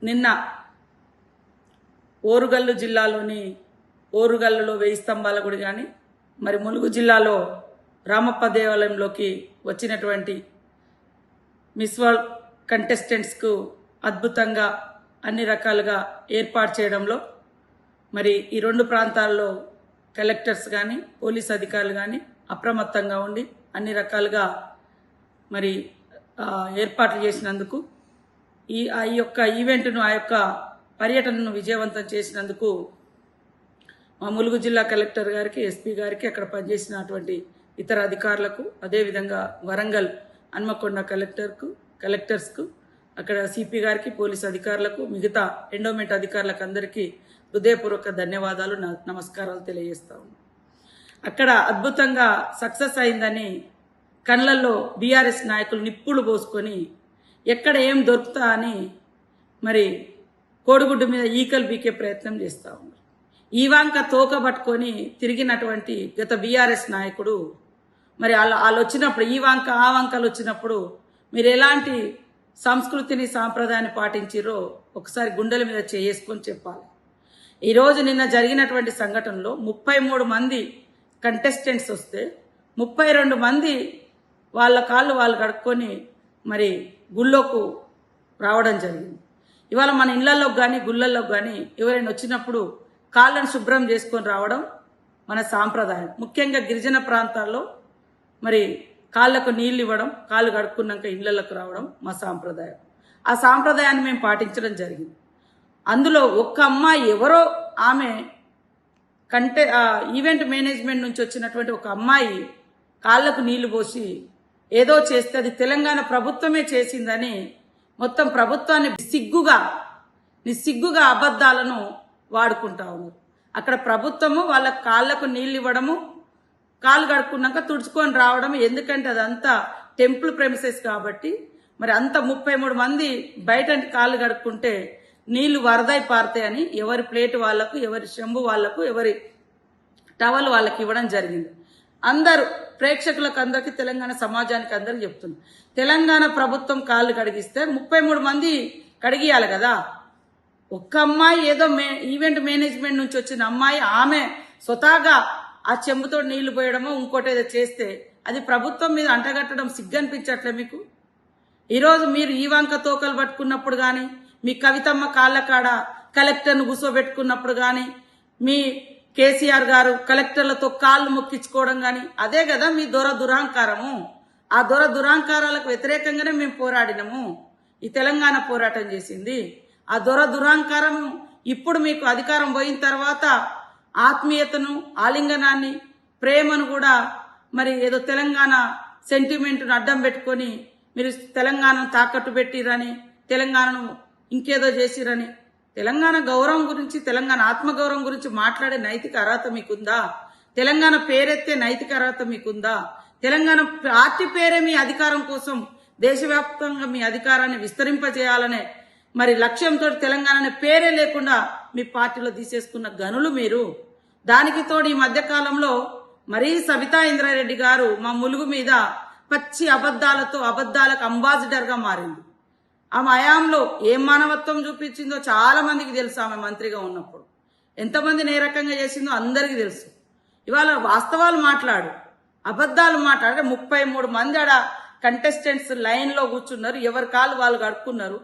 నిన్న ఓరుగల్లు జిల్లాలోని ఓరుగల్లులో 1000 స్తంభాల గుడి కానీ మరి ములుగు జిల్లాలో రామప్ప దేవాలయంలోకి వచ్చినటువంటి మిస్ వరల్డ్ కంటెస్టెంట్స్కు అద్భుతంగా అన్ని రకాలుగా ఏర్పాటు చేయడంలో మరి ఈ రెండు ప్రాంతాల్లో కలెక్టర్స్ కానీ పోలీస్ అధికారులు కానీ అప్రమత్తంగా ఉండి అన్ని రకాలుగా మరి ఏర్పాట్లు చేసినందుకు ఆ యొక్క ఈవెంట్ను ఆ యొక్క పర్యటనను విజయవంతం చేసినందుకు మా ములుగు జిల్లా కలెక్టర్ గారికి ఎస్పీ గారికి అక్కడ పనిచేసినటువంటి ఇతర అధికారులకు అదేవిధంగా వరంగల్ హన్మకొండ కలెక్టర్స్కు అక్కడ సిపి గారికి పోలీస్ అధికారులకు మిగతా ఎండోమెంట్ అధికారులకు అందరికీ హృదయపూర్వక ధన్యవాదాలు నమస్కారాలు తెలియజేస్తాము. అక్కడ అద్భుతంగా సక్సెస్ అయిందని కళ్ళల్లో బీఆర్ఎస్ నాయకులు నిప్పులు పోసుకొని ఎక్కడ ఏం దొరుకుతా అని మరి కోడిగుడ్డు మీద ఈకలు బీకే ప్రయత్నం చేస్తూ ఉన్నారు. ఈ వంక తోక పట్టుకొని తిరిగినటువంటి గత బీఆర్ఎస్ నాయకుడు మరి వాళ్ళు వచ్చినప్పుడు ఈ వంక ఆ వంకలు వచ్చినప్పుడు మీరు ఎలాంటి సంస్కృతిని సాంప్రదాయాన్ని పాటించిరో ఒకసారి గుండెల మీద చేసుకొని చెప్పాలి. ఈరోజు నిన్న జరిగినటువంటి సంఘటనలో 33 మంది కంటెస్టెంట్స్ వస్తే 32 మంది వాళ్ళ కాళ్ళు వాళ్ళు కడుక్కొని మరి గుళ్ళోకి రావడం జరిగింది. ఇవాళ మన ఇళ్లలోకి కానీ గుళ్ళల్లోకి కానీ ఎవరైనా వచ్చినప్పుడు కాళ్ళను శుభ్రం చేసుకొని రావడం మన సాంప్రదాయం. ముఖ్యంగా గిరిజన ప్రాంతాల్లో మరి కాళ్ళకు నీళ్ళు ఇవ్వడం, కాళ్ళు కడుక్కున్నాక ఇళ్లలోకి రావడం మా సాంప్రదాయం. ఆ సాంప్రదాయాన్ని మేము పాటించడం జరిగింది. అందులో ఒక్క అమ్మాయి ఎవరో ఆమె ఈవెంట్ మేనేజ్మెంట్ నుంచి వచ్చినటువంటి ఒక అమ్మాయి కాళ్ళకు నీళ్లు పోసి ఏదో చేస్తే అది తెలంగాణ ప్రభుత్వమే చేసిందని మొత్తం ప్రభుత్వాన్ని నిస్సిగ్గుగా అబద్ధాలను వాడుకుంటా ఉన్నారు. అక్కడ ప్రభుత్వము వాళ్ళ కాళ్ళకు నీళ్ళు ఇవ్వడము, కాళ్ళు కడుక్కున్నాక తుడుచుకొని రావడం, ఎందుకంటే అదంతా టెంపుల్ ప్రెమిసెస్ కాబట్టి మరి అంత 33 మంది బయట కాళ్ళు కడుక్కుంటే నీళ్లు వరదై పారుతాయని ఎవరి ప్లేట్ వాళ్లకు, ఎవరి చెంబు వాళ్లకు, ఎవరి టవల్ వాళ్ళకి ఇవ్వడం జరిగింది. అందరూ ప్రేక్షకులకు అందరికీ తెలంగాణ సమాజానికి అందరికీ చెప్తున్నారు, తెలంగాణ ప్రభుత్వం కాళ్ళు కడిగిస్తే 33 మంది కడిగియాలి కదా. ఒక్క అమ్మాయి ఏదో ఈవెంట్ మేనేజ్మెంట్ నుంచి వచ్చిన అమ్మాయి ఆమె స్వతహాగా ఆ చెంబుతో నీళ్లు పోయడమో ఇంకోటి ఏదో చేస్తే అది ప్రభుత్వం మీద అంటగట్టడం సిగ్గనిపించట్లే మీకు? ఈరోజు మీరు ఈ వంక తోకలు పట్టుకున్నప్పుడు కానీ, మీ కవితమ్మ కాళ్ళ కాడ కలెక్టర్ను కూర్చోబెట్టుకున్నప్పుడు కానీ, మీ కేసీఆర్ గారు కలెక్టర్లతో కాళ్ళు మొక్కించుకోవడం కానీ అదే కదా మీ దురహంకారము. ఆ దురహంకారాలకు వ్యతిరేకంగానే మేము పోరాడినము. ఈ తెలంగాణ పోరాటం చేసింది ఆ దురహంకారము. ఇప్పుడు మీకు అధికారం పోయిన తర్వాత ఆత్మీయతను, ఆలింగనాన్ని, ప్రేమను కూడా మరి ఏదో తెలంగాణ సెంటిమెంట్ను అడ్డం పెట్టుకొని మీరు తెలంగాణను తాకట్టు పెట్టిరని, తెలంగాణను ఇంకేదో చేసిరని, తెలంగాణ గౌరవం గురించి, తెలంగాణ ఆత్మగౌరవం గురించి మాట్లాడే నైతిక అర్హత మీకుందా? తెలంగాణ పేరెత్తే నైతిక అర్హత మీకుందా? తెలంగాణ పార్టీ పేరే మీ అధికారం కోసం దేశవ్యాప్తంగా మీ అధికారాన్ని విస్తరింపజేయాలనే మరి లక్ష్యంతో తెలంగాణ పేరే లేకుండా మీ పార్టీలో తీసేసుకున్న గనులు మీరు. దానికి తోడు ఈ మధ్యకాలంలో మరీ సబితా ఇంద్రారెడ్డి గారు మా ములుగు మీద పచ్చి అబద్ధాలకు అంబాసిడర్గా మారింది. ఆమె హయాంలో ఏం మానవత్వం చూపించిందో చాలా మందికి తెలుసు. ఆమె మంత్రిగా ఉన్నప్పుడు ఎంతమందిని ఏ రకంగా చేసిందో అందరికీ తెలుసు. ఇవాళ వాస్తవాలు మాట్లాడు, అబద్ధాలు మాట్లాడే 33 మంది ఆడ కంటెస్టెంట్స్ లైన్లో కూర్చున్నారు, ఎవరి కాళ్ళు వాళ్ళు కడుక్కున్నారు.